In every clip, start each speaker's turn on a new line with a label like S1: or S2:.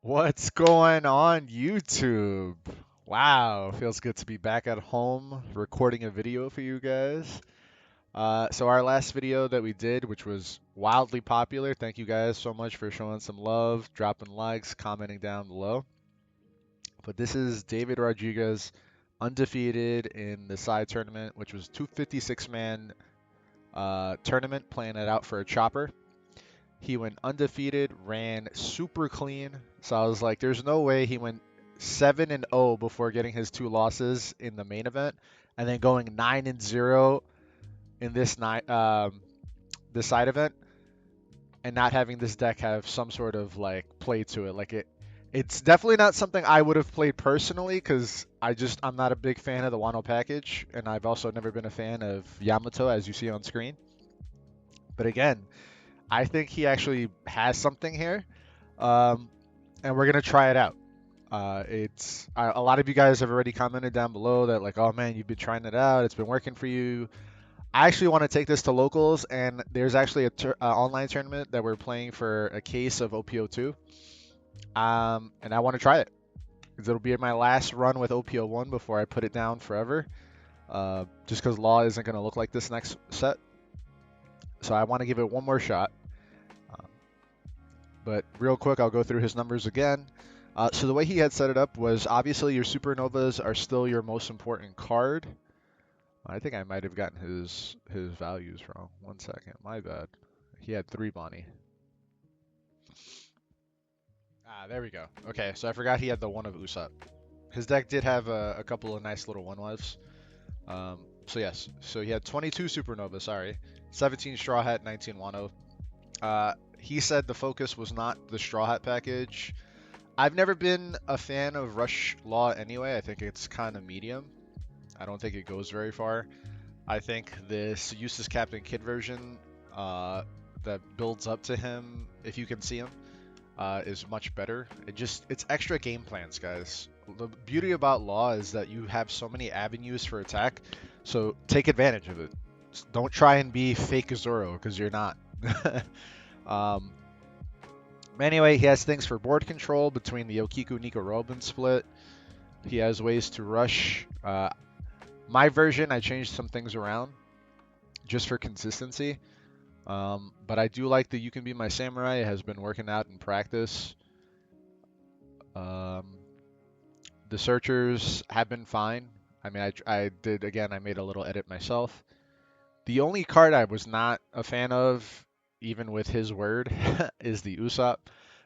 S1: What's going on YouTube? Wow, feels good to be back at home recording a video for you guys. So our last video that we did, which was wildly popular, thank you guys so much for showing some love, dropping likes, commenting down below. But this is David Rodriguez undefeated in the side tournament, which was 256-man tournament, playing it out for a chopper. He went undefeated, ran super clean. So I was like, there's no way he went 7-0 before getting his two losses in the main event, and then going 9-0 in this side event, and not having this deck have some sort of like play to it. It's definitely not something I would have played personally because I'm not a big fan of the Wano package, and I've also never been a fan of Yamato as you see on screen. But again, I think he actually has something here, um, and we're gonna try it out. A lot of you guys have already commented down below that like, oh man, you've been trying it out, it's been working for you. I actually want to take this to locals, and there's actually a online tournament that we're playing for a case of OP-02, and I want to try it because it'll be my last run with OP-01 before I put it down forever. Just because Law isn't gonna look like this next set, so I want to give it one more shot. But real quick, I'll go through his numbers again. So the way he had set it up was obviously your supernovas are still your most important card. I think I might have gotten his values wrong. 1 second, my bad. He had 3 Bonnie. There we go. Okay, so I forgot he had the one of Usopp. His deck did have a couple of nice little one-lives. So yes, so he had 22 Supernova, sorry. 17 Straw Hat, 19 Wano. He said the focus was not the Straw Hat package. I've never been a fan of Rush Law anyway. I think it's kind of medium. I don't think it goes very far. I think this Eustace Captain Kid version that builds up to him, if you can see him, is much better. It's extra game plans, guys. The beauty about Law is that you have so many avenues for attack, so take advantage of it. Don't try and be fake Zoro, because you're not. Anyway, he has things for board control between the Okiku Nico Robin split. He has ways to rush. My version, I changed some things around just for consistency. But I do like the You Can Be My Samurai. It has been working out in practice. The Searchers have been fine. I mean, I made a little edit myself. The only card I was not a fan of, even with his word, is the Usopp.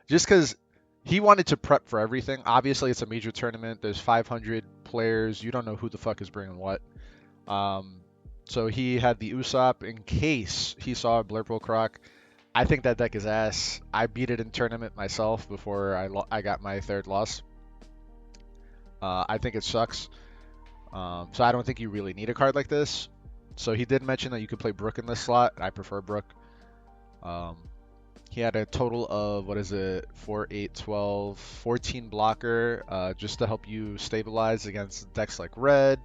S1: Just because he wanted to prep for everything. Obviously, it's a major tournament. There's 500 players. You don't know who the fuck is bringing what. So he had the Usopp in case he saw a Blurple Croc. I think that deck is ass. I beat it in tournament myself before I got my 3rd loss. I think it sucks. So I don't think you really need a card like this. So he did mention that you could play Brook in this slot. I prefer Brook. He had a total of, 4, 8, 12, 14 blocker, just to help you stabilize against decks like red.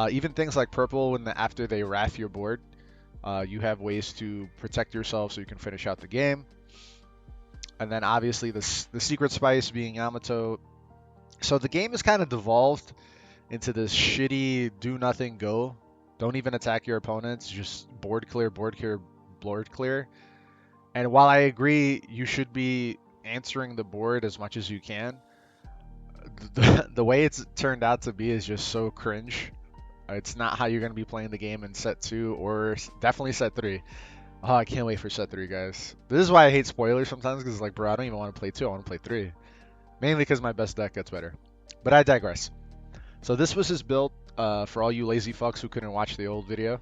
S1: Even things like purple, after they wrath your board, you have ways to protect yourself so you can finish out the game. And then obviously the secret spice being Yamato. So the game is kind of devolved into this shitty do nothing go. Don't even attack your opponents, just board clear, board clear, board clear. And while I agree you should be answering the board as much as you can, the way it's turned out to be is just so cringe. It's not how you're going to be playing the game in set 2 or definitely set 3. Oh, I can't wait for set 3, guys. This is why I hate spoilers sometimes, because like, bro, I don't even want to play 2. I want to play 3. Mainly because my best deck gets better. But I digress. So this was his build for all you lazy fucks who couldn't watch the old video.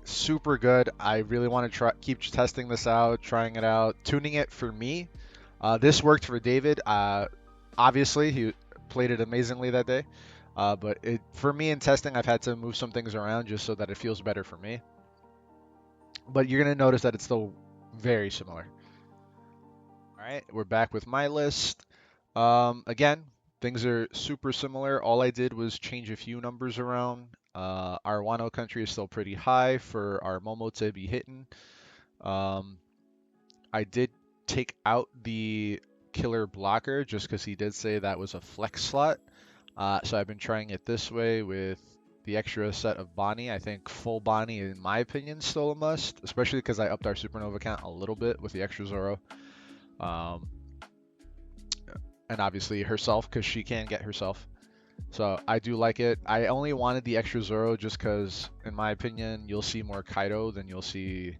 S1: Super good. I really want to keep testing this out, trying it out, tuning it for me. This worked for David. Obviously, he played it amazingly that day. But for me in testing, I've had to move some things around just so that it feels better for me. But you're going to notice that it's still very similar. All right, we're back with my list. Again, things are super similar. All I did was change a few numbers around. Our Wano country is still pretty high for our Momo to be hitting. I did take out the killer blocker just because he did say that was a flex slot. So I've been trying it this way with the extra set of Bonnie. I think full Bonnie, in my opinion, still a must, especially because I upped our Supernova count a little bit with the extra Zoro. And obviously herself, because she can get herself. So I do like it. I only wanted the extra Zoro just because, in my opinion, you'll see more Kaido than you'll see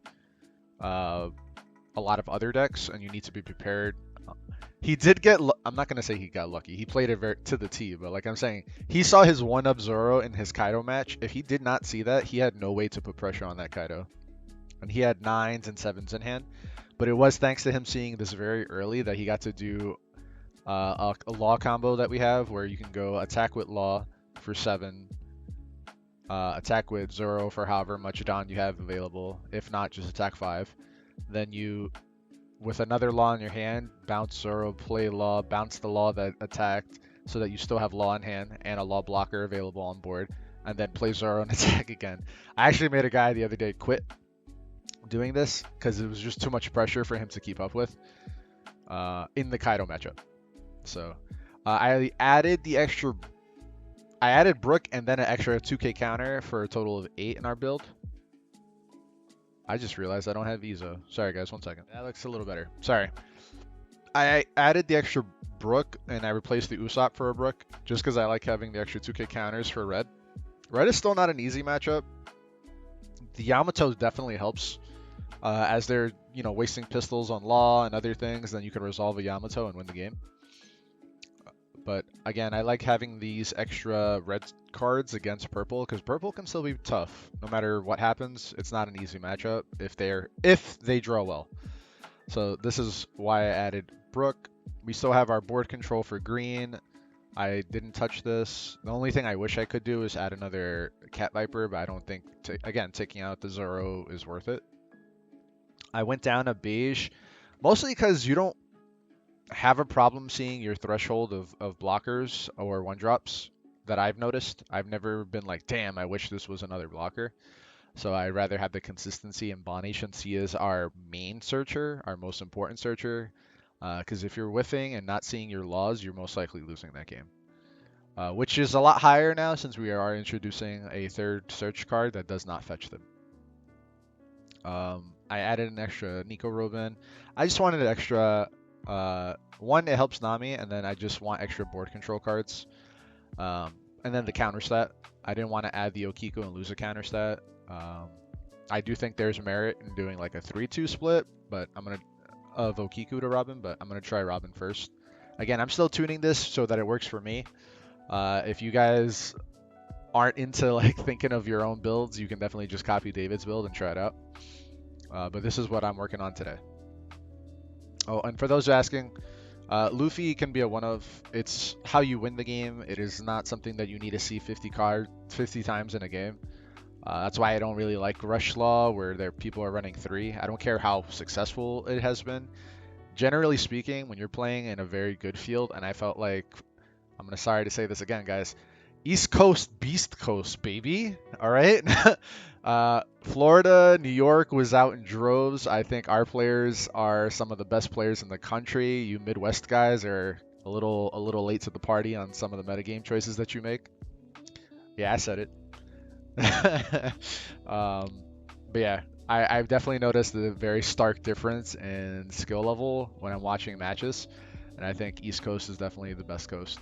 S1: a lot of other decks, and you need to be prepared. He did get, I'm not going to say he got lucky. He played it to the T, but like I'm saying, he saw his 1-up Zoro in his Kaido match. If he did not see that, he had no way to put pressure on that Kaido. And he had 9s and 7s in hand. But it was thanks to him seeing this very early that he got to do a Law combo that we have where you can go attack with Law for 7, attack with Zoro for however much Don you have available. If not, just attack 5. Then you, with another Law in your hand, bounce Zoro, play Law, bounce the Law that attacked so that you still have Law in hand and a Law blocker available on board, and then play Zoro and attack again. I actually made a guy the other day quit doing this because it was just too much pressure for him to keep up with in the Kaido matchup. So I added Brook and then an extra 2k counter for a total of 8 in our build. I just realized I don't have Izo. Sorry guys, 1 second. That looks a little better. Sorry. I added the extra Brook and I replaced the Usopp for a Brook just because I like having the extra 2k counters for Red. Red is still not an easy matchup. The Yamato definitely helps as they're, you know, wasting pistols on Law and other things. Then you can resolve a Yamato and win the game. But again, I like having these extra red cards against purple because purple can still be tough. No matter what happens, it's not an easy matchup if they draw well. So this is why I added Brook. We still have our board control for green. I didn't touch this. The only thing I wish I could do is add another Cat Viper, but I don't think, again, taking out the Zoro is worth it. I went down a beige, mostly because you don't have a problem seeing your threshold of blockers or 1-drops that I've noticed. I've never been like, damn, I wish this was another blocker. So I'd rather have the consistency, and Bonnie Shensia is our main searcher, our most important searcher. Because if you're whiffing and not seeing your laws, you're most likely losing that game. Which is a lot higher now since we are introducing a 3rd search card that does not fetch them. I added an extra Nico Robin. I just wanted an extra... one, it helps Nami, and then I just want extra board control cards. And then the counter stat. I didn't want to add the Okiko and lose a counter stat. I do think there's merit in doing like a 3-2 split, but of Okiku to Robin, but I'm gonna try Robin first. Again, I'm still tuning this so that it works for me. If you guys aren't into like thinking of your own builds, you can definitely just copy David's build and try it out. But this is what I'm working on today. Oh, and for those asking, Luffy can be a one-of. It's how you win the game. It is not something that you need to see 50 times in a game. That's why I don't really like Rush Law, where people are running 3. I don't care how successful it has been. Generally speaking, when you're playing in a very good field, and I felt like, sorry to say this again, guys, East Coast, Beast Coast, baby. All right. Florida, New York was out in droves. I think our players are some of the best players in the country. You Midwest guys are a little late to the party on some of the metagame choices that you make. Yeah, I said it. But yeah, I've definitely noticed the very stark difference in skill level when I'm watching matches, and I think East Coast is definitely the best coast.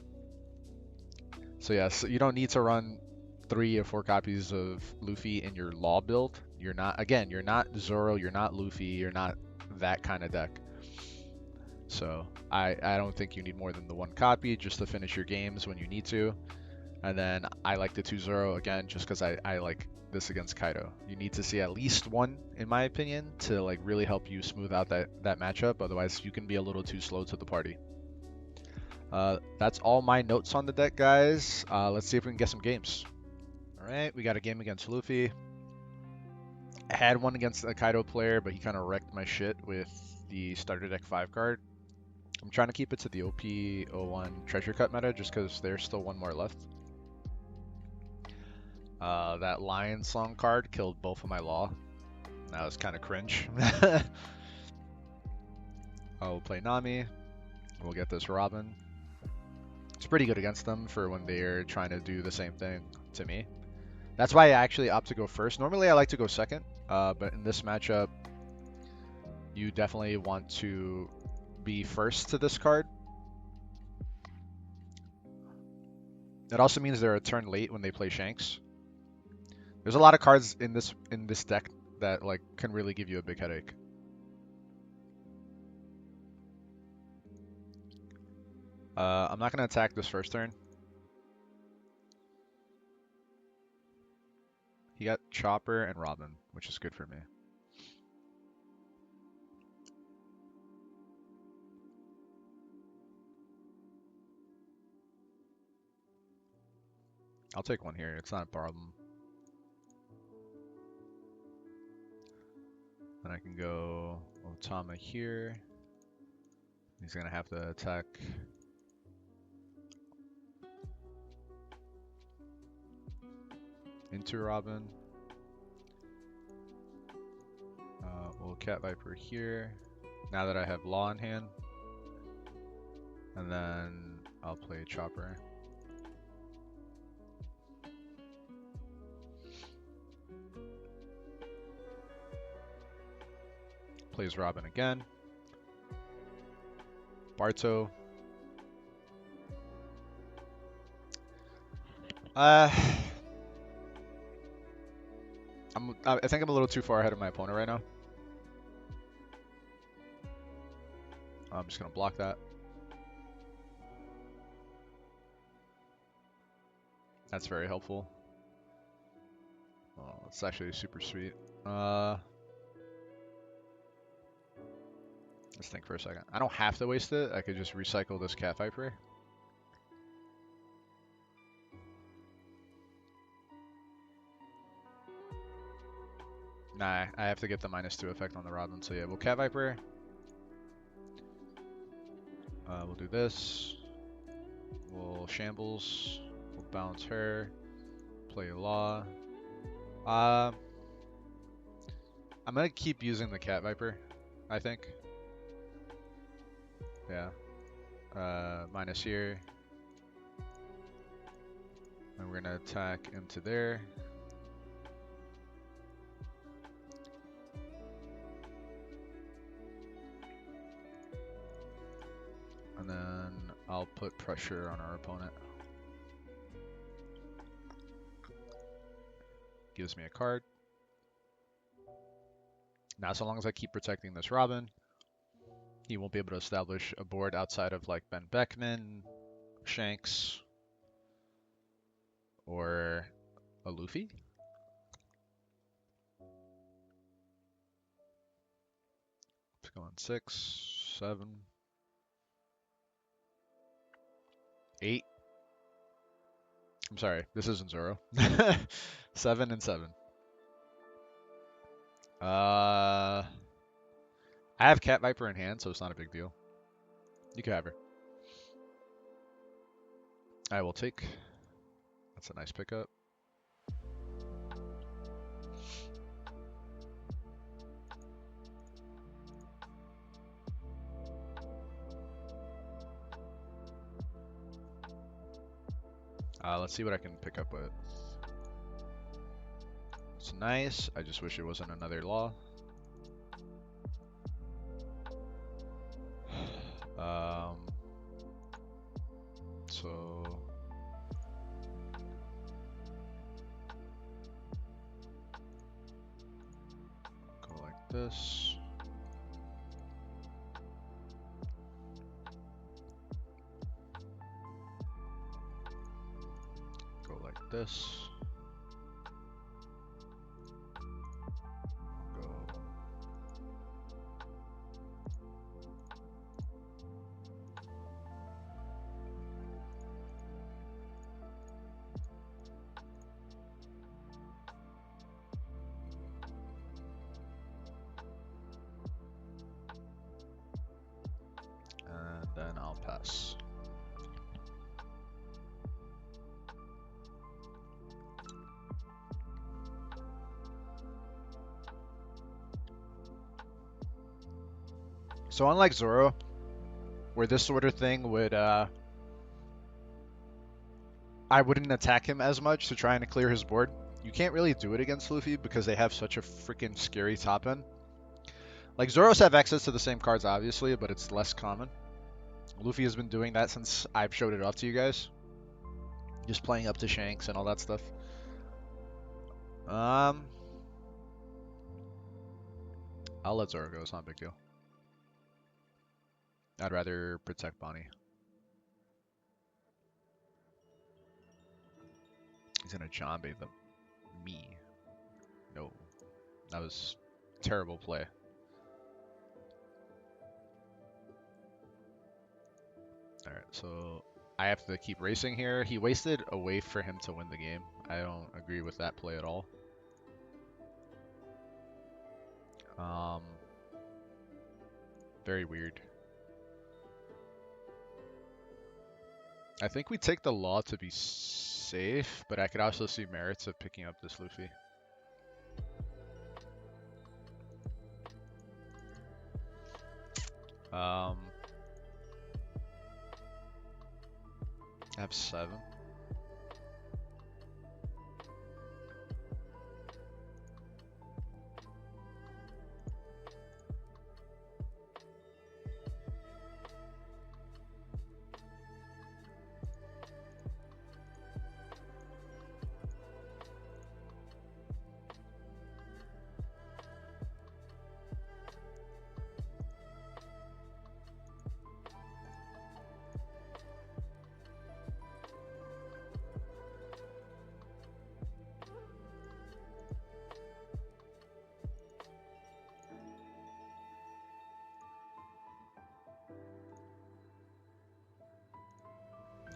S1: So yes, you don't need to run 3 or 4 copies of Luffy in your Law build. You're not Zoro, you're not Luffy, you're not that kind of deck. So I don't think you need more than the 1 copy just to finish your games when you need to. And then I like the 2 Zoro again just because I like this against Kaido. You need to see at least 1, in my opinion, to like really help you smooth out that matchup. Otherwise, you can be a little too slow to the party. That's all my notes on the deck, guys. Let's see if we can get some games. All right, we got a game against Luffy. I had one against a Kaido player, but he kind of wrecked my shit with the starter deck 5 card. I'm trying to keep it to the OP-01 treasure cut meta just because there's still 1 more left. That Lion Song card killed both of my Law. That was kind of cringe. We'll play Nami. We'll get this Robin. It's pretty good against them for when they're trying to do the same thing to me. That's why I actually opt to go first. Normally I like to go second, but in this matchup, you definitely want to be first to this card. It also means they're a turn late when they play Shanks. There's a lot of cards in this deck that like can really give you a big headache. I'm not going to attack this first turn. He got Chopper and Robin, which is good for me. I'll take one here. It's not a problem. Then I can go Otama here. He's going to have to attack into Robin. We'll Cat Viper here. Now that I have Law in hand. And then I'll play Chopper. Plays Robin again. Barto. I think I'm a little too far ahead of my opponent right now. I'm just going to block that. That's very helpful. Oh, it's actually super sweet. Let's think for a second. I don't have to waste it. I could just recycle this Cat Viper. Nah, I have to get the -2 effect on the Robin. So yeah, we'll Cat Viper. We'll do this. We'll Shambles. We'll bounce her. Play Law. I'm gonna keep using the Cat Viper, I think. Yeah. Minus here. And we're gonna attack into there. And then I'll put pressure on our opponent. Gives me a card. Now, so long as I keep protecting this Robin, he won't be able to establish a board outside of like Ben Beckman, Shanks, or a Luffy. Let's go on 6, 7, 8. I'm sorry, this isn't Zoro. 7 and 7. I have Cat Viper in hand, so it's not a big deal. You can have her. I will take. That's a nice pickup. Let's see what I can pick up with. It's nice. I just wish it wasn't another Law. So go like this. Go like this. Go. And then I'll pass. So unlike Zoro, where this sort of thing would, I wouldn't attack him as much to try and clear his board. You can't really do it against Luffy because they have such a freaking scary top end. Like, Zoros have access to the same cards, obviously, but it's less common. Luffy has been doing that since I've showed it off to you guys. Just playing up to Shanks and all that stuff. I'll let Zoro go, it's not a big deal. I'd rather protect Bonnie. He's gonna zombie me. No. That was terrible play. Alright, so I have to keep racing here. He wasted a way for him to win the game. I don't agree with that play at all. Very weird. I think we take the law to be safe, but I could also see merits of picking up this Luffy. I have 7.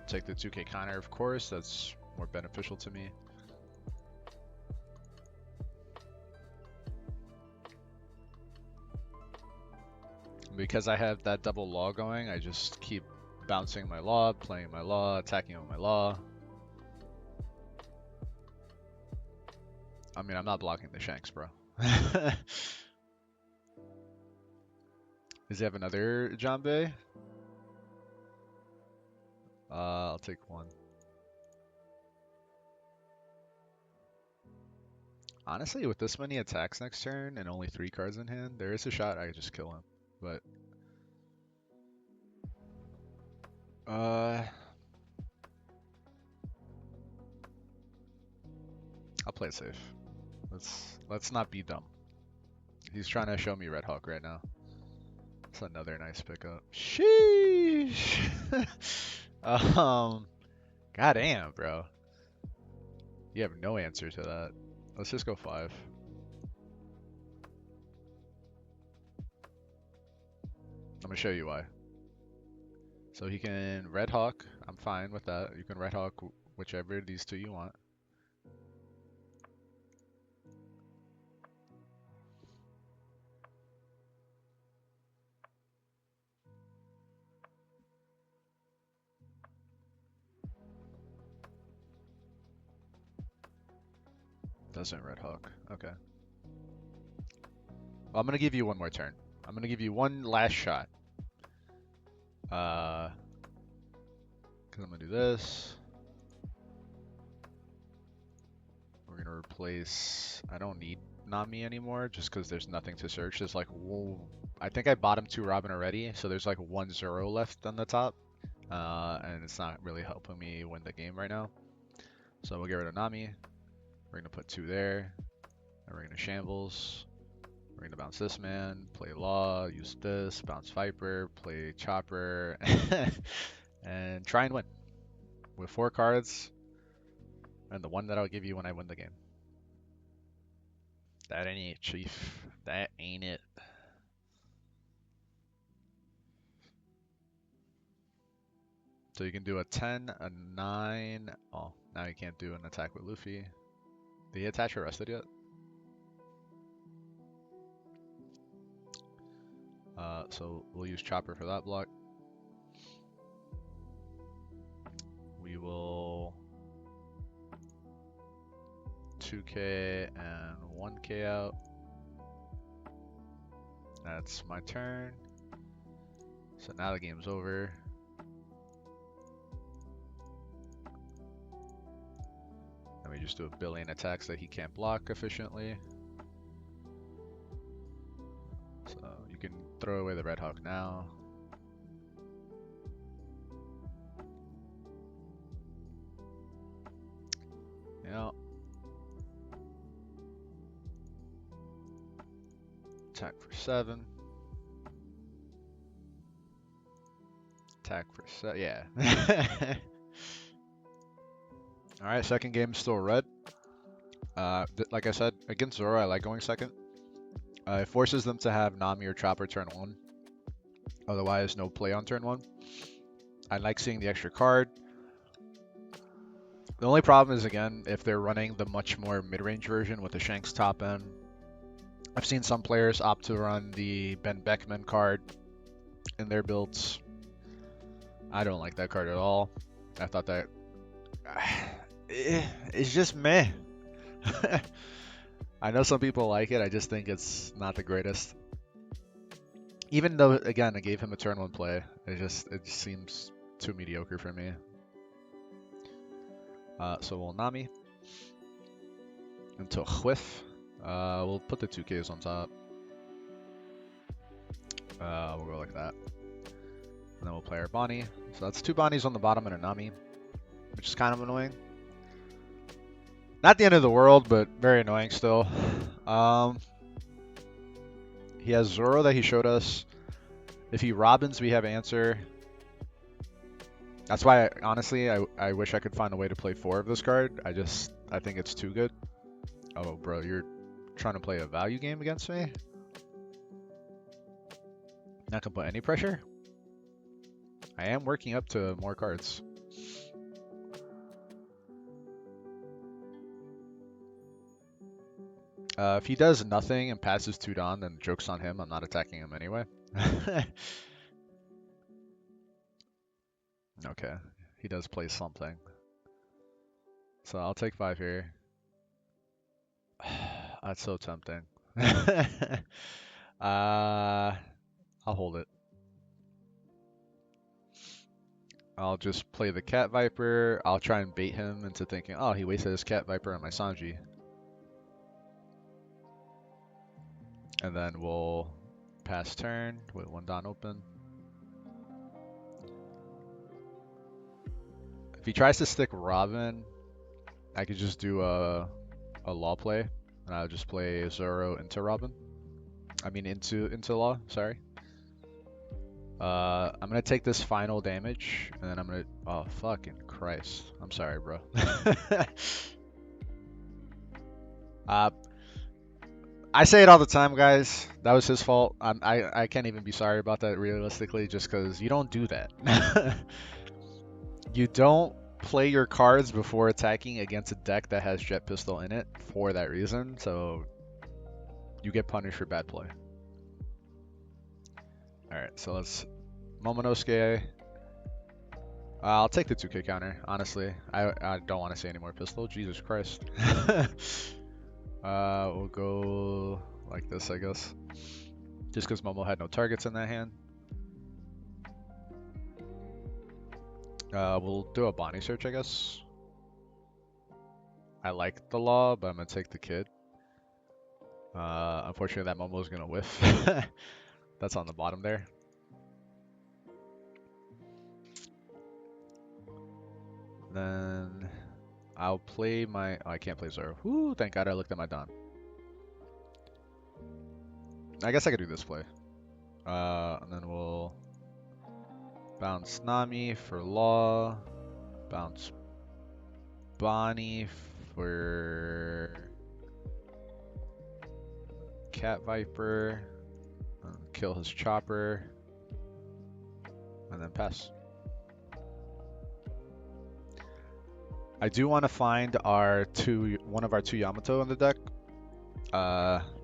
S1: Take the 2k counter, of course. That's more beneficial to me. Because I have that double law going, I just keep bouncing my law, playing my law, attacking with my law. I mean, I'm not blocking the Shanks, bro. Does he have another Jambe? I'll take 1. Honestly, with this many attacks next turn and only 3 cards in hand, there is a shot I could just kill him. But I'll play it safe. Let's not be dumb. He's trying to show me Red Hawk right now. That's another nice pickup. Sheesh. Goddamn, bro. You have no answer to that. Let's just go 5. I'm gonna show you why. So he can Red Hawk. I'm fine with that. You can Red Hawk whichever of these 2 you want. Doesn't Red Hawk. Okay. Well, I'm gonna give you one more turn. I'm gonna give you one last shot. Cause I'm gonna do this. We're gonna replace. I don't need Nami anymore, just because there's nothing to search. There's like, whoa, I think I bottomed 2 Robin already, so there's like 1 Zoro left on the top, and it's not really helping me win the game right now. So we'll get rid of Nami. We're gonna put 2 there, and we're gonna shambles. We're gonna bounce this man, play Law, use this, bounce Viper, play Chopper, and try and win with 4 cards, and the 1 that I'll give you when I win the game. That ain't it, Chief. That ain't it. So you can do a 10, a 9. Oh, now you can't do an attack with Luffy. Did he attach Arrested yet? So we'll use Chopper for that block. We will 2k and 1k out. That's my turn. So now the game's over. Let me just do a billion attacks that he can't block efficiently. So you can throw away the Red Hawk now. Yeah. Attack for 7. Attack for 7. Yeah. Alright, second game still red. Like I said, against Zoro, I like going second. It forces them to have Nami or Chopper turn 1. Otherwise, no play on turn 1. I like seeing the extra card. The only problem is, again, if they're running the much more mid-range version with the Shanks top end. I've seen some players opt to run the Ben Beckman card in their builds. I don't like that card at all. I thought that it's just meh. I know some people like it. I just think it's not the greatest. Even though, again, I gave him a turn 1 play, it just seems too mediocre for me. So we'll Nami into a whiff. We'll put the 2Ks on top. We'll go like that. And then we'll play our Bonnie. So that's 2 Bonnies on the bottom and a Nami, which is kind of annoying. Not the end of the world, but very annoying still. He has Zoro that he showed us. If he Robins, we have answer. That's why, honestly, I wish I could find a way to play 4 of this card. I think it's too good. Oh, bro, you're trying to play a value game against me? Not gonna put any pressure? I am working up to more cards. If he does nothing and passes 2 Dawn, then joke's on him. I'm not attacking him anyway. Okay, he does play something. So I'll take 5 here. That's so tempting. I'll hold it. I'll just play the Cat Viper. I'll try and bait him into thinking, oh, he wasted his Cat Viper on my Sanji. And then we'll pass turn with 1 Dawn open. If he tries to stick Robin, I could just do a Law play, and I'll just play Zoro into Robin. I mean into Law, sorry. I'm gonna take this final damage, and then I'm gonna... Oh, fucking Christ. I'm sorry, bro. I say it all the time, guys. That was his fault. I can't even be sorry about that realistically, just because you don't do that. You don't play your cards before attacking against a deck that has Jet Pistol in it for that reason, so you get punished for bad play. Alright, so let's Momonosuke. I'll take the 2K counter, honestly. I don't want to say any more pistol. Jesus Christ. We'll go like this, I guess. Just because Momo had no targets in that hand. We'll do a Bonnie search, I guess. I like the Law, but I'm going to take the Kid. Unfortunately, that Momo's going to whiff. That's on the bottom there. Then I'll play my... Oh, I can't play Zoro. Whoo, thank God I looked at my Dawn. I guess I could do this play. And then we'll bounce Nami for Law. Bounce Bonnie for Cat Viper. Kill his Chopper. And then pass. I do want to find one of our 2 Yamato in the deck.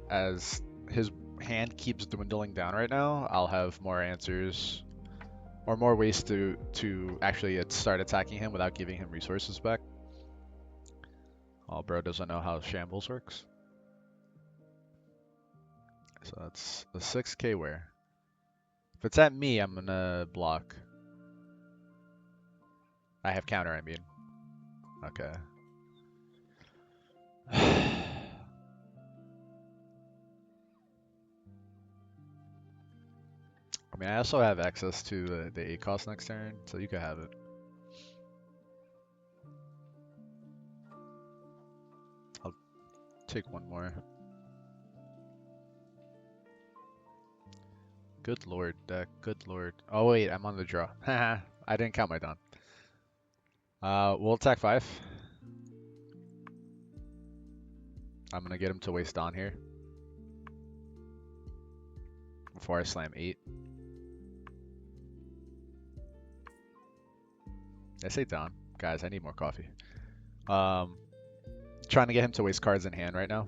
S1: As his hand keeps dwindling down right now, I'll have more answers or more ways to actually start attacking him without giving him resources back. Oh, bro doesn't know how Shambles works. So that's a 6K wear. If it's at me, I'm gonna block. I have counter, I mean. Okay. I mean, I also have access to the 8 cost next turn, so you can have it. I'll take one more. Good lord, deck. Good lord. Oh wait, I'm on the draw. Haha, I didn't count my Dawn. We'll attack 5. I'm gonna get him to waste Dawn here before I slam 8. I say Dawn. Guys, I need more coffee. Trying to get him to waste cards in hand right now.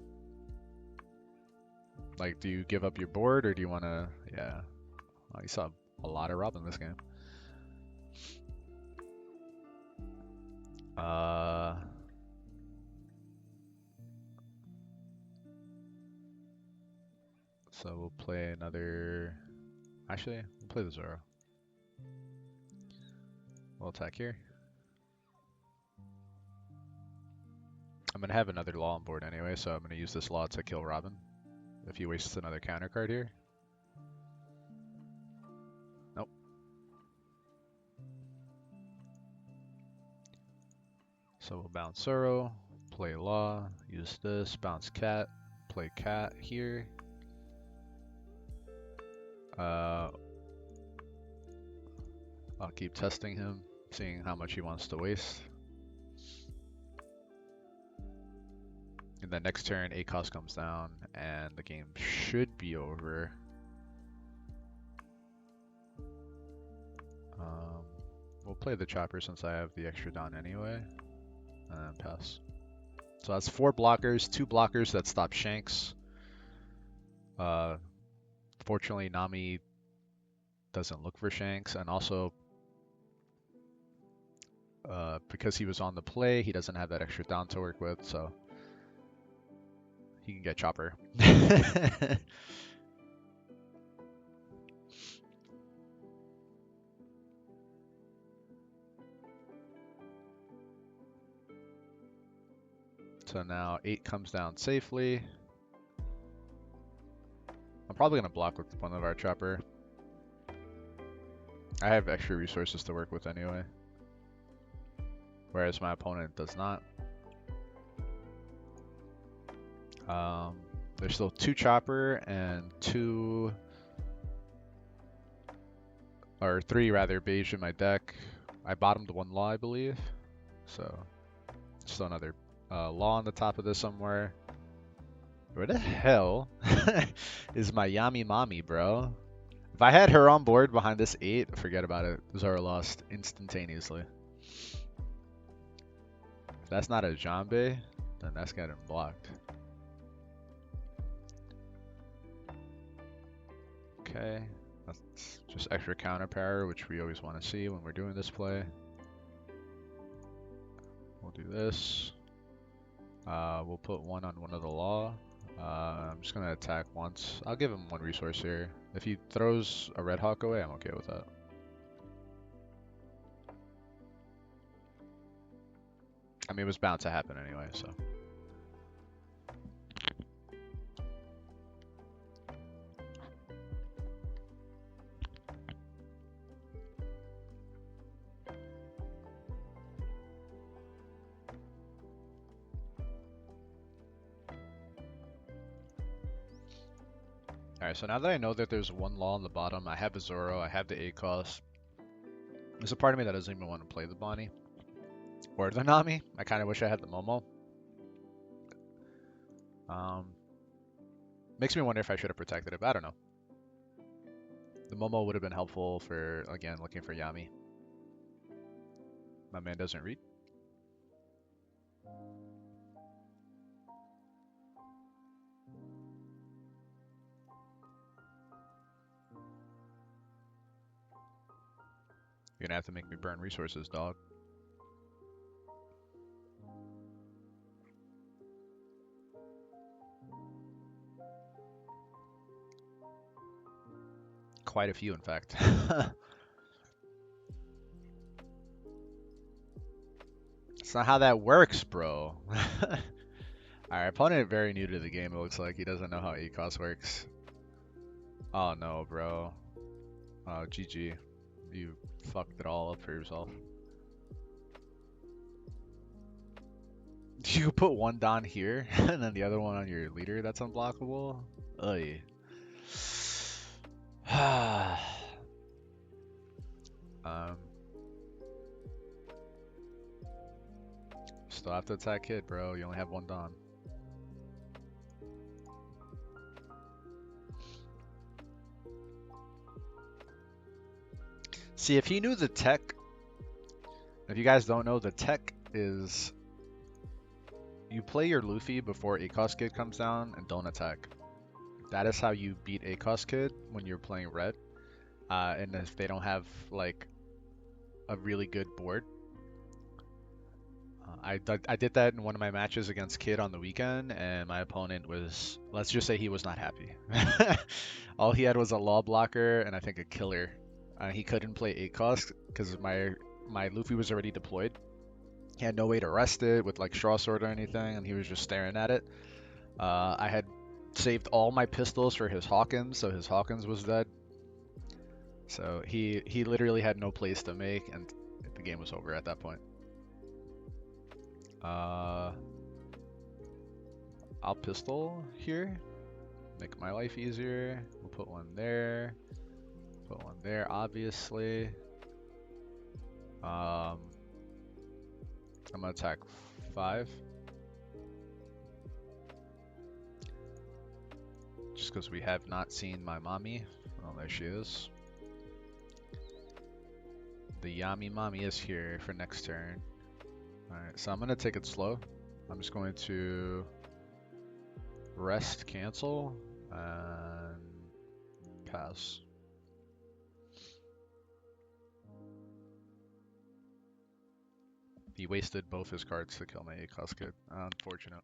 S1: Like, do you give up your board or do you want to... Yeah. Oh, you saw a lot of Robin this game. So we'll play another... Actually, we'll play the Zoro. We'll attack here. I'm going to have another law on board anyway, so I'm going to use this law to kill Robin. If he wastes another counter card here. Nope. So we'll bounce Zoro, play law, use this, bounce cat, play cat here. I'll keep testing him, seeing how much he wants to waste. And then next turn, 8 cost comes down, and the game should be over. We'll play the chopper since I have the extra Dawn anyway, and pass. So that's 4 blockers, 2 blockers that stop Shanks. Fortunately, Nami doesn't look for Shanks, and also because he was on the play, he doesn't have that extra Dawn to work with, so he can get chopper. So now 8 comes down safely. I'm probably going to block with one of our chopper. I have extra resources to work with anyway, whereas my opponent does not. There's still 2 chopper and 2, or 3 rather, beige in my deck. I bottomed 1 law, I believe. So, still another law on the top of this somewhere. Where the hell is my Yami Mami, bro? If I had her on board behind this 8, forget about it. Zoro lost instantaneously. If that's not a Jambe, then that's getting blocked. Okay, that's just extra counter power, which we always want to see when we're doing this play. We'll do this. We'll put 1 on one of the law. I'm just going to attack once. I'll give him 1 resource here. If he throws a Red Hawk away, I'm okay with that. I mean, it was bound to happen anyway, so. Alright, so now that I know that there's 1 law on the bottom, I have a Zoro, I have the 8 cost. There's a part of me that doesn't even want to play the Bonnie. Or the Nami. I kind of wish I had the Momo. Makes me wonder if I should have protected it, but I don't know. The Momo would have been helpful for, again, looking for Yami. My man doesn't read. You're gonna have to make me burn resources, dog. Quite a few, in fact. It's not how that works, bro. Our opponent very new to the game, it looks like. He doesn't know how ACOS works. Oh no, bro. Oh, GG. You fucked it all up for yourself. You put one Don here, and then the other one on your leader that's unblockable? Ugh. um, Still have to attack Kid, bro. You only have one Don. See, if he knew the tech, if you guys don't know, the tech is you play your Luffy before ACOS Kid comes down and don't attack. That is how you beat ACOS Kid when you're playing red. And if they don't have like a really good board. I did that in one of my matches against Kid on the weekend, and my opponent was, let's just say he was not happy. All he had was a law blocker and I think a killer. He couldn't play 8 cost because my Luffy was already deployed. He had no way to rest it with like Straw Sword or anything, and he was just staring at it. I had saved all my pistols for his Hawkins, so his Hawkins was dead. So he literally had no place to make, and the game was over at that point. I'll pistol here, make my life easier. We'll put one there, put one there, obviously. I'm gonna attack 5. Just because we have not seen my mommy. Oh, there she is. The Yami mommy is here for next turn. Alright, so I'm gonna take it slow. I'm just going to rest, cancel, and pass. He wasted both his cards to kill my ACOS Kid. Unfortunate.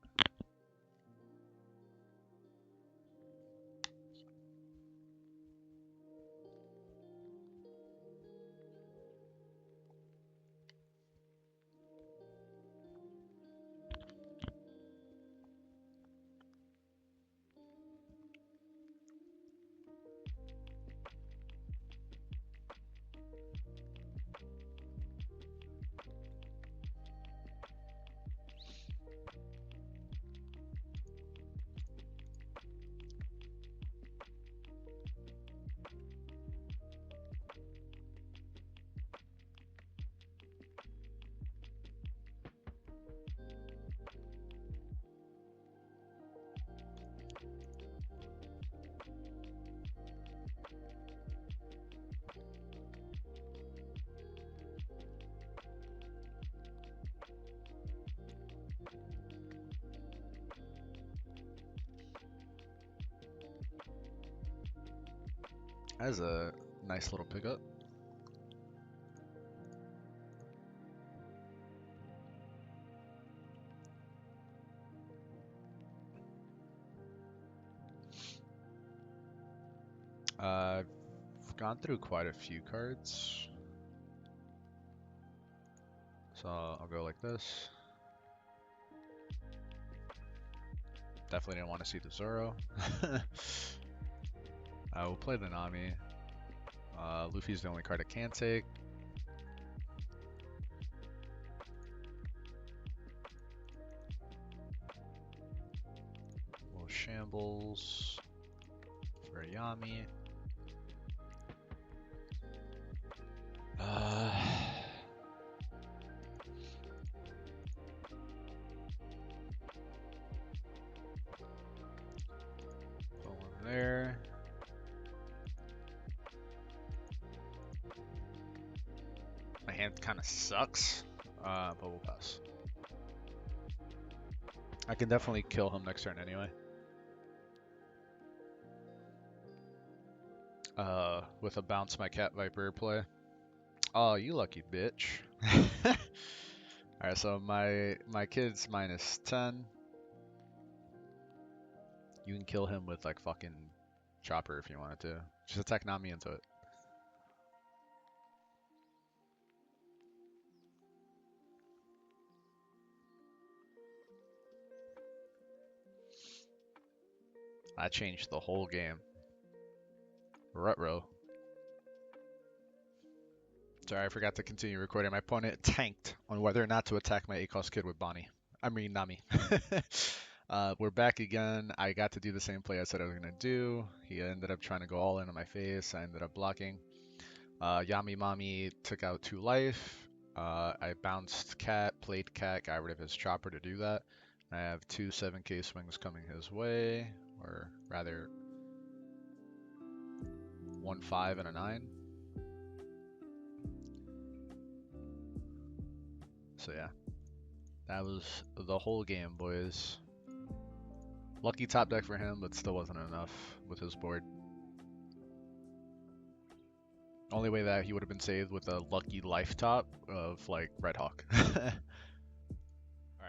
S1: That is a nice little pickup. I've gone through quite a few cards. So I'll go like this. Definitely didn't want to see the Zoro. We'll play the Nami. Luffy's the only card I can take. Little shambles for Yami. Put one there. My hand kind of sucks, but we'll pass. I can definitely kill him next turn anyway. With a bounce my Cat Viper play. Oh, you lucky bitch. Alright, so my kid's -10. You can kill him with like fucking chopper if you wanted to. Just attack Nami into it. That changed the whole game. Rutro. Sorry, I forgot to continue recording. My opponent tanked on whether or not to attack my ACOS kid with Bonnie. I mean, Nami. We're back again. I got to do the same play I said I was going to do. He ended up trying to go all in on my face. I ended up blocking. Yami Mami took out 2 life. I bounced cat, played cat, got rid of his chopper to do that. I have 2 7k swings coming his way, or rather 1 5 and a 9. So yeah, that was the whole game, boys. Lucky top deck for him, but still wasn't enough with his board. Only way that he would have been saved with a lucky life top of like Red Hawk. Alright,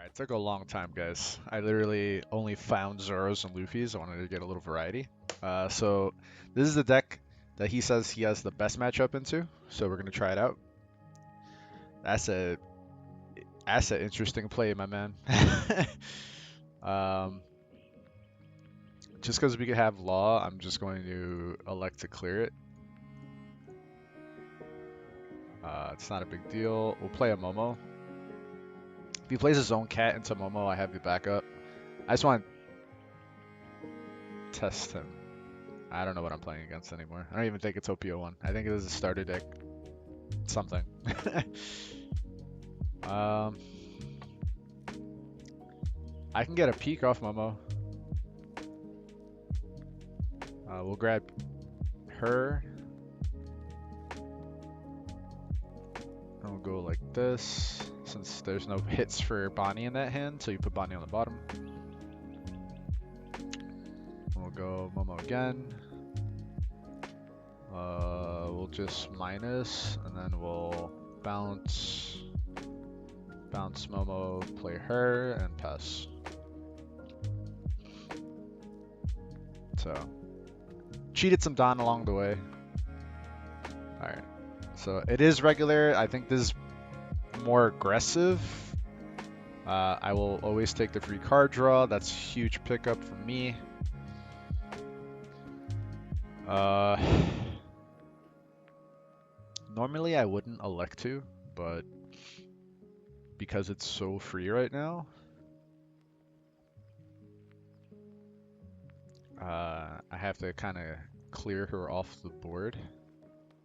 S1: it took a long time, guys. I literally only found Zoros and Luffy's. I wanted to get a little variety. So this is the deck that he says he has the best matchup into. So we're gonna try it out. That's an interesting play, my man. Just because we could have Law, I'm just going to elect to clear it. It's not a big deal. We'll play a Momo. If he plays his own cat into Momo, I have the backup. I just want to test him. I don't know what I'm playing against anymore. I don't even think it's OP-01. I think it is a starter deck. Something. I can get a peek off Momo. We'll grab her. And we'll go like this. Since there's no hits for Bonnie in that hand, so you put Bonnie on the bottom. We'll go Momo again. We'll just minus, and then we'll bounce Momo, play her, and pass. So, cheated some Don along the way. Alright, so it is regular. I think this is more aggressive. I will always take the free card draw. That's huge pickup for me. Normally I wouldn't elect to, but because it's so free right now, I have to kind of clear her off the board.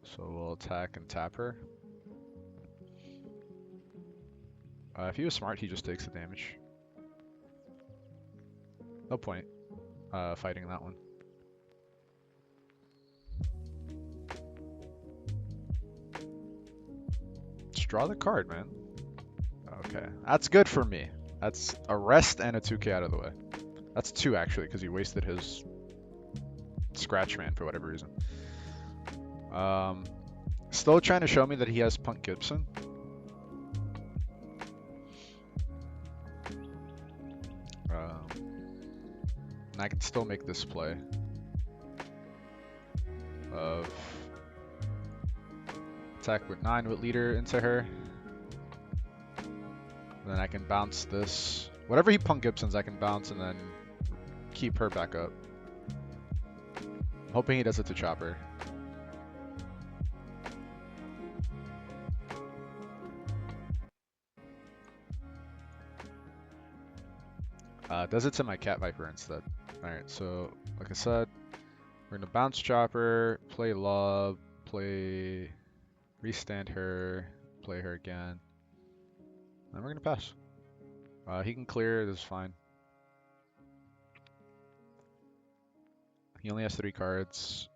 S1: So we'll attack and tap her. If he was smart, he just takes the damage. No point fighting that one. Just draw the card, man. Okay, that's good for me. That's a rest and a 2k out of the way. That's 2 actually, because he wasted his Scratch Man for whatever reason. Still trying to show me that he has Punk Gibson. And I can still make this play of attack with 9 with leader into her. Then I can bounce this. Whatever he Punk Gibsons, I can bounce and then keep her back up. I'm hoping he does it to Chopper. Does it to my Cat Viper instead. Alright, so like I said, we're gonna bounce Chopper, play Lob, play restand her, play her again. And we're gonna pass. He can clear, this is fine. He only has 3 cards.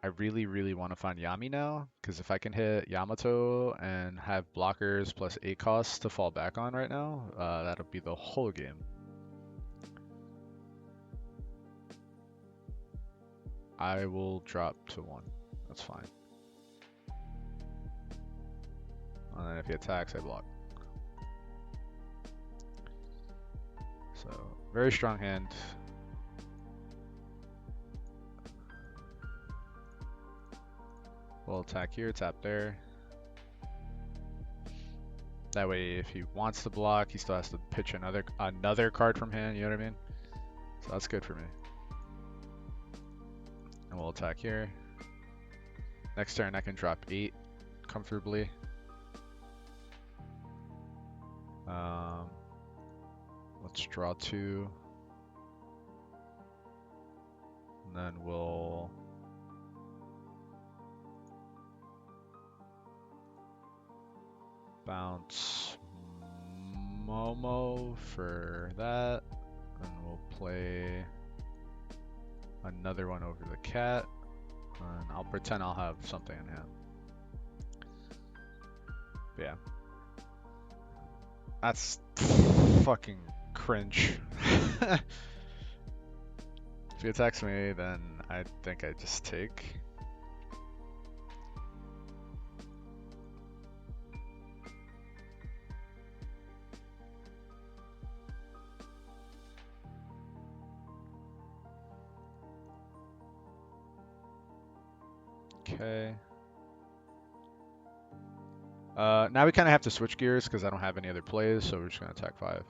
S1: I really want to find Yami now, because if I can hit Yamato and have blockers plus 8 costs to fall back on right now, that'll be the whole game. I will drop to 1. That's fine. And then if he attacks, I block. So, very strong hand. We'll attack here, tap there. That way, if he wants to block, he still has to pitch another card from hand, you know what I mean? So that's good for me. And we'll attack here. Next turn, I can drop 8 comfortably. Let's draw 2. And then we'll bounce Momo for that. And we'll play another one over the cat. And I'll pretend I'll have something in hand. But yeah. That's fucking cringe. If he attacks me, then I think I just take. Okay. Now we kind of have to switch gears because I don't have any other plays, so we're just going to attack 5.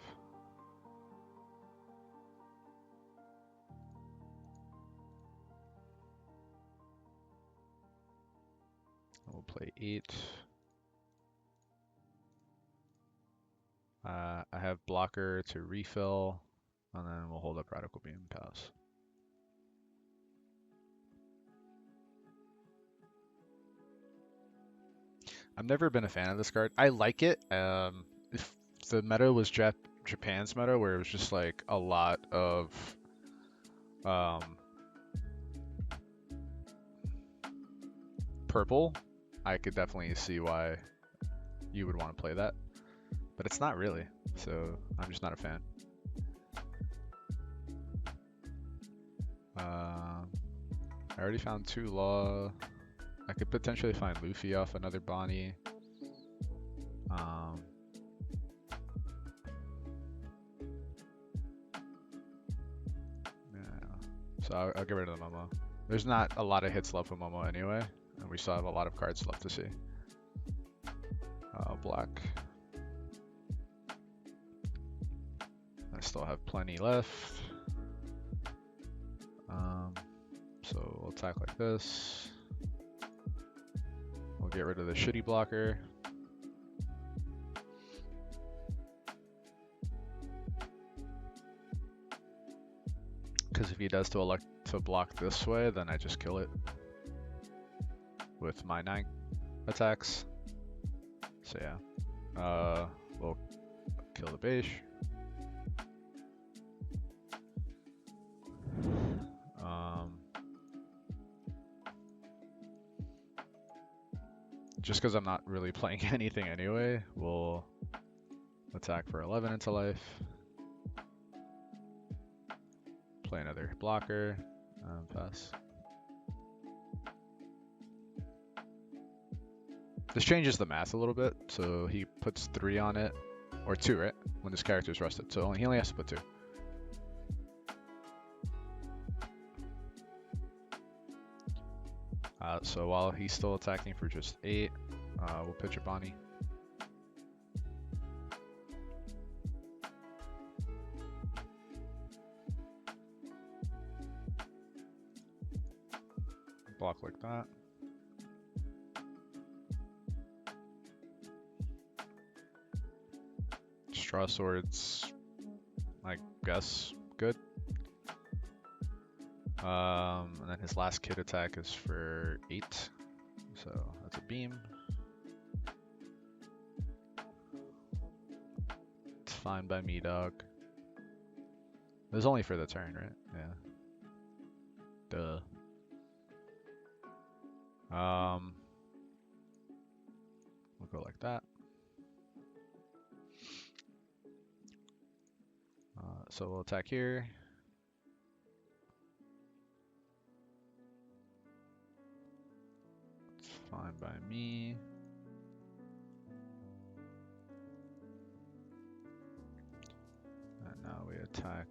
S1: We'll play 8. I have blocker to refill, and then we'll hold up Radical Beam and pass. I've never been a fan of this card. I like it. If the meta was Japan's meta, where it was just like a lot of purple, I could definitely see why you would want to play that. But it's not really, so I'm just not a fan. I already found 2 Law. I could potentially find Luffy off another Bonnie. Yeah. So I'll get rid of the Momo. There's not a lot of hits left with Momo anyway, and we still have a lot of cards left to see. Black. I still have plenty left. So we'll attack like this. We'll get rid of the shitty blocker. Because if he does to elect to block this way, then I just kill it with my 9 attacks. So yeah, we'll kill the base. Just because I'm not really playing anything anyway, we'll attack for 11 into life. Play another blocker, pass. This changes the math a little bit, so he puts 3 on it, or 2, right? When this character's rested, so he only has to put 2. So while he's still attacking for just 8, we'll pitch a Bonnie. Block like that. Straw Swords, I guess, good. And then his last kid attack is for 8, so that's a beam. It's fine by me, dog. It was only for the turn, right? Yeah. Duh. We'll go like that. So we'll attack here. It's fine by me. And now we attack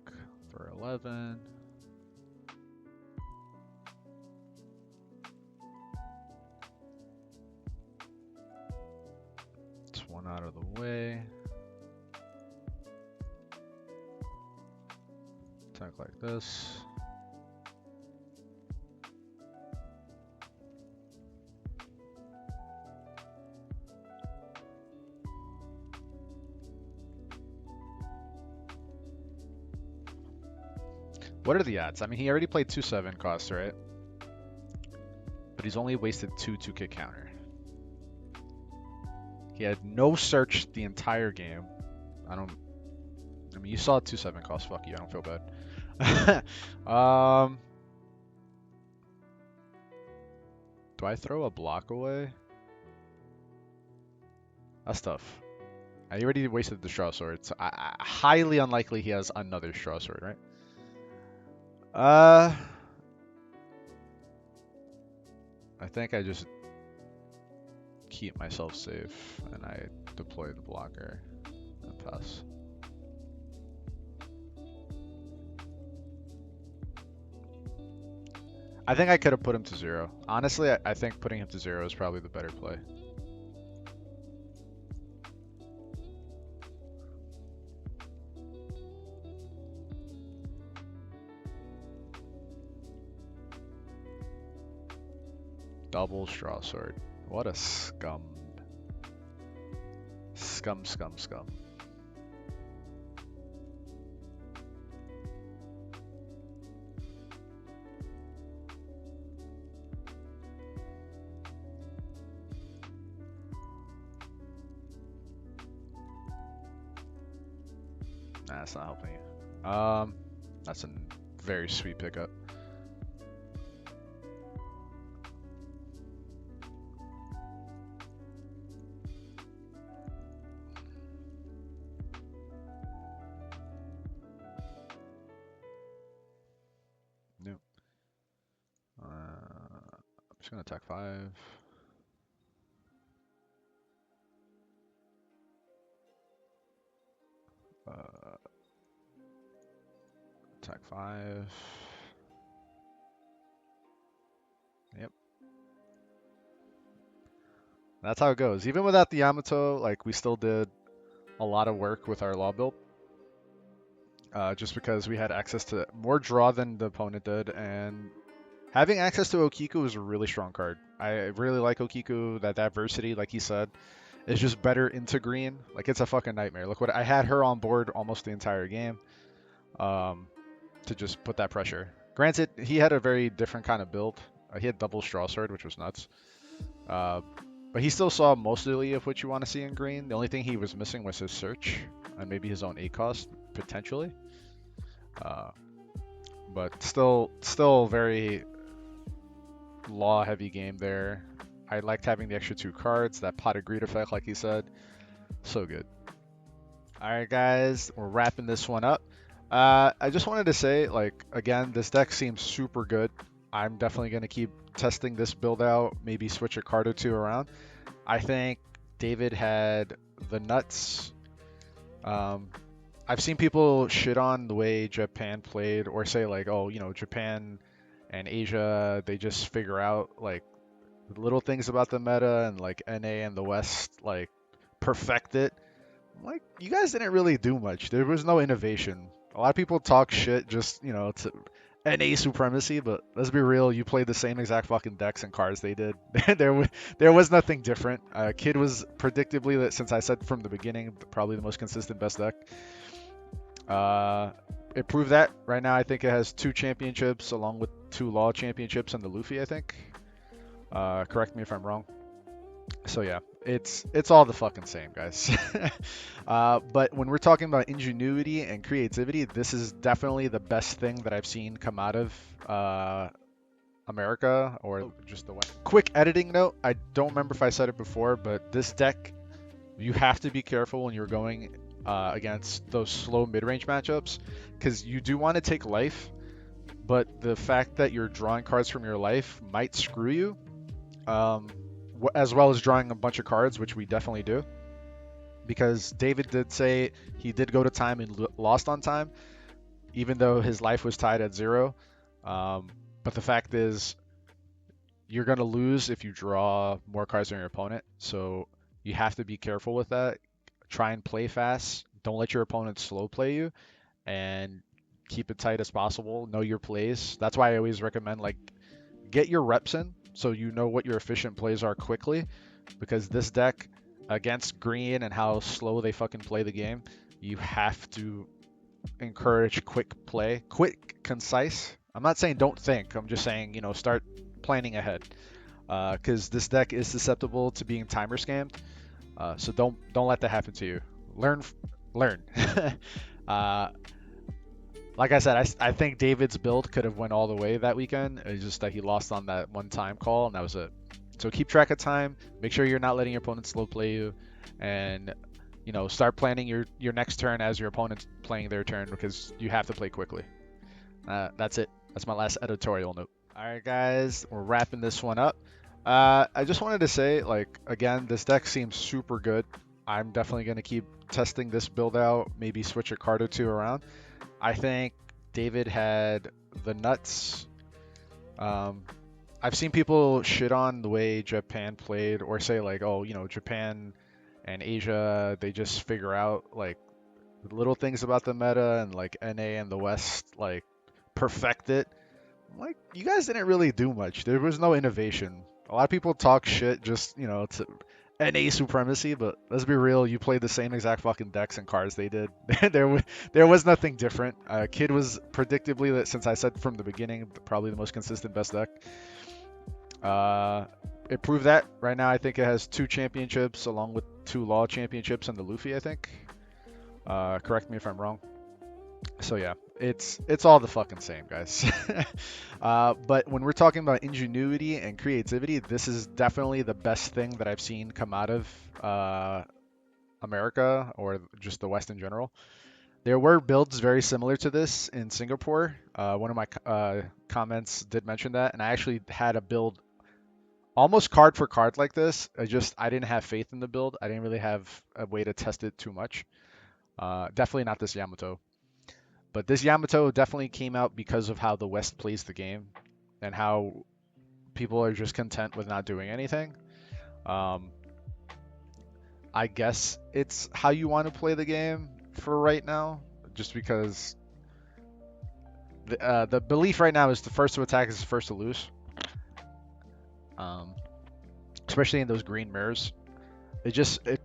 S1: for 11. one out of the way. Attack like this. What are the odds? I mean, he already played 2/7 costs, right? But he's only wasted 2 2-kick counter. He had no search the entire game. I mean, you saw 2/7 cost. Fuck you. I don't feel bad. Do I throw a block away? That's tough. I already wasted the straw sword, so highly unlikely he has another straw sword, right? I think I just keep myself safe and I deploy the blocker and pass. I think I could have put him to 0. Honestly, I think putting him to 0 is probably the better play. Double straw sword. What a scum. Scum, scum, scum. Nah, that's not helping you. That's a very sweet pickup. Nope. I'm just gonna attack 5. Attack 5. Yep. That's how it goes. Even without the Yamato, like, we still did a lot of work with our law build. Just because we had access to more draw than the opponent did, and having access to Okiku is a really strong card. I really like Okiku. That diversity, like he said, is just better into green. Like, it's a fucking nightmare. Look what I had her on board almost the entire game, to just put that pressure. Granted, he had a very different kind of build. He had double straw sword, which was nuts. But he still saw mostly of what you want to see in green. The only thing he was missing was his search and maybe his own 8 cost potentially. But still very law heavy game there. I liked having the extra 2 cards, that pot of greed effect, like he said. So good. All right, guys, we're wrapping this one up. I just wanted to say, like, again, this deck seems super good. I'm definitely going to keep testing this build out, maybe switch a card or 2 around. I think David had the nuts. I've seen people shit on the way Japan played, or say like, oh, you know, Japan and Asia, they just figure out like little things about the meta, and like NA and the West like perfect it. Like, you guys didn't really do much. There was no innovation. A lot of people talk shit just, you know, to NA supremacy, but let's be real, you played the same exact fucking decks and cards they did. There was nothing different. Kid was predictably, that since I said from the beginning, probably the most consistent best deck. It proved that. Right now I think it has 2 championships along with 2 law championships and the Luffy, I think. Correct me if I'm wrong. So yeah, it's all the fucking same, guys. But when we're talking about ingenuity and creativity, this is definitely the best thing that I've seen come out of America, or just the West. Quick editing note, I don't remember if I said it before, but this deck, you have to be careful when you're going against those slow mid-range matchups, because you do want to take life, but the fact that you're drawing cards from your life might screw you. As well as drawing a bunch of cards, which we definitely do. Because David did say he did go to time and lost on time, even though his life was tied at 0. But the fact is, you're going to lose if you draw more cards than your opponent. So You have to be careful with that. Try and play fast. Don't let your opponent slow play you, and keep it tight as possible. Know your plays. That's why I always recommend like get your reps in so you know what your efficient plays are quickly, because this deck against green and how slow they fucking play the game, you have to encourage quick play, quick, concise. I'm not saying don't think. I'm just saying, start planning ahead. Because this deck is susceptible to being timer scammed. So don't let that happen to you. Learn. uh, like I said, I think David's build could have went all the way that weekend. It's just that he lost on that one time call, and that was it. So keep track of time. Make sure you're not letting your opponent slow play you, and start planning your next turn as your opponent's playing their turn, because you have to play quickly. That's it. That's my last editorial note. All right, guys, we're wrapping this one up. I just wanted to say, like, again, this deck seems super good. I'm definitely going to keep testing this build out, maybe switch a card or two around. I think David had the nuts. I've seen people shit on the way Japan played, or say like, oh, Japan and Asia, they just figure out like little things about the meta, and like NA and the West like perfect it. Like, you guys didn't really do much. There was no innovation. A lot of people talk shit just, to NA supremacy, but let's be real, you played the same exact fucking decks and cards they did. There was nothing different. Kid was predictably, since I said from the beginning, probably the most consistent best deck. It proved that. Right now I think it has 2 championships along with 2 Law championships and the Luffy, I think. Correct me if I'm wrong. So yeah, it's all the fucking same, guys. But when we're talking about ingenuity and creativity, this is definitely the best thing that I've seen come out of America, or just the West in general. There were builds very similar to this in Singapore. One of my comments did mention that, and I actually had a build almost card for card like this. I didn't have faith in the build. I didn't really have a way to test it too much. Definitely not this Yamato. But this Yamato definitely came out because of how the West plays the game, and how people are just content with not doing anything. I guess it's how you want to play the game for right now, just because the belief right now is the first to attack is the first to lose. Especially in those green mirrors. It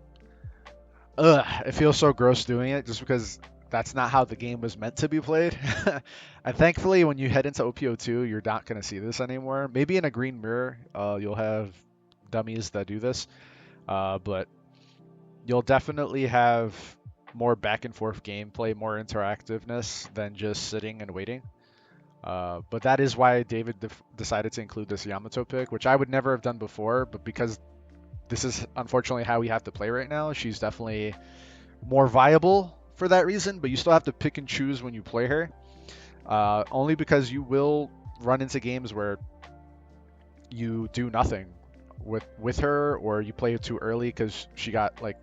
S1: feels so gross doing it, just because that's not how the game was meant to be played. And thankfully, when you head into OP-02, you're not going to see this anymore. Maybe in a green mirror, you'll have dummies that do this, but you'll definitely have more back and forth gameplay, more interactiveness than just sitting and waiting. But that is why David decided to include this Yamato pick, which I would never have done before, but because this is unfortunately how we have to play right now, she's definitely more viable for that reason, but you still have to pick and choose when you play her. Only because you will run into games where you do nothing with her, or you play it too early because she got like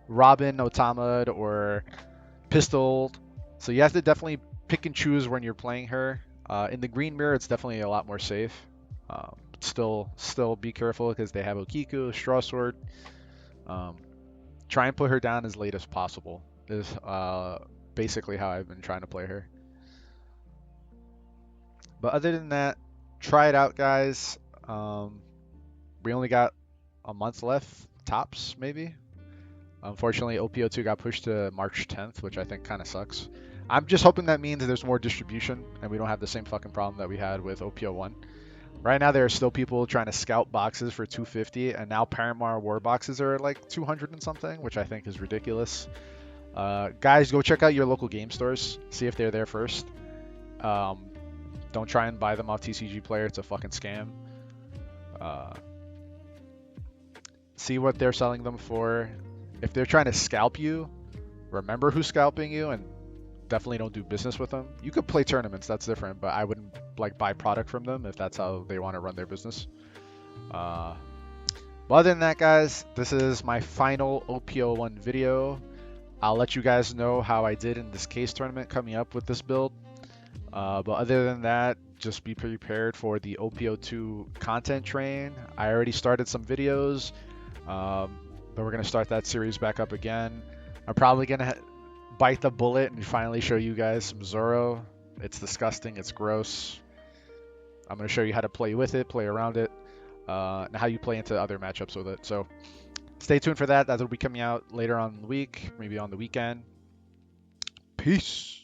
S1: Robin, Otama'd, or pistoled. So you have to definitely pick and choose when you're playing her. In the green mirror, it's definitely a lot more safe. Still be careful because they have Okiku, Straw Sword. Try and put her down as late as possible is basically how I've been trying to play her. But other than that, try it out, guys. We only got a month left, tops maybe. Unfortunately, OP-02 got pushed to March 10th, which I think kind of sucks. I'm just hoping that means there's more distribution and we don't have the same fucking problem that we had with OP-01. Right now, there are still people trying to scout boxes for 250, and now Paramar War boxes are like 200 and something, which I think is ridiculous. Guys, go check out your local game stores. See if they're there first. Don't try and buy them off TCG Player. It's a fucking scam. See what they're selling them for. If they're trying to scalp you, remember who's scalping you, and definitely don't do business with them. You could play tournaments, that's different, but I wouldn't like buy product from them if that's how they want to run their business. But other than that, guys, this is my final OP-01 video. I'll let you guys know how I did in this case tournament coming up with this build. But other than that, just be prepared for the OP-02 content train. I already started some videos, but but we're gonna start that series back up again. I'm probably gonna bite the bullet and finally show you guys some Zoro. It's disgusting. It's gross. I'm gonna show you how to play with it, play around it, and how you play into other matchups with it. So stay tuned for that. That'll be coming out later on in the week, maybe on the weekend. Peace.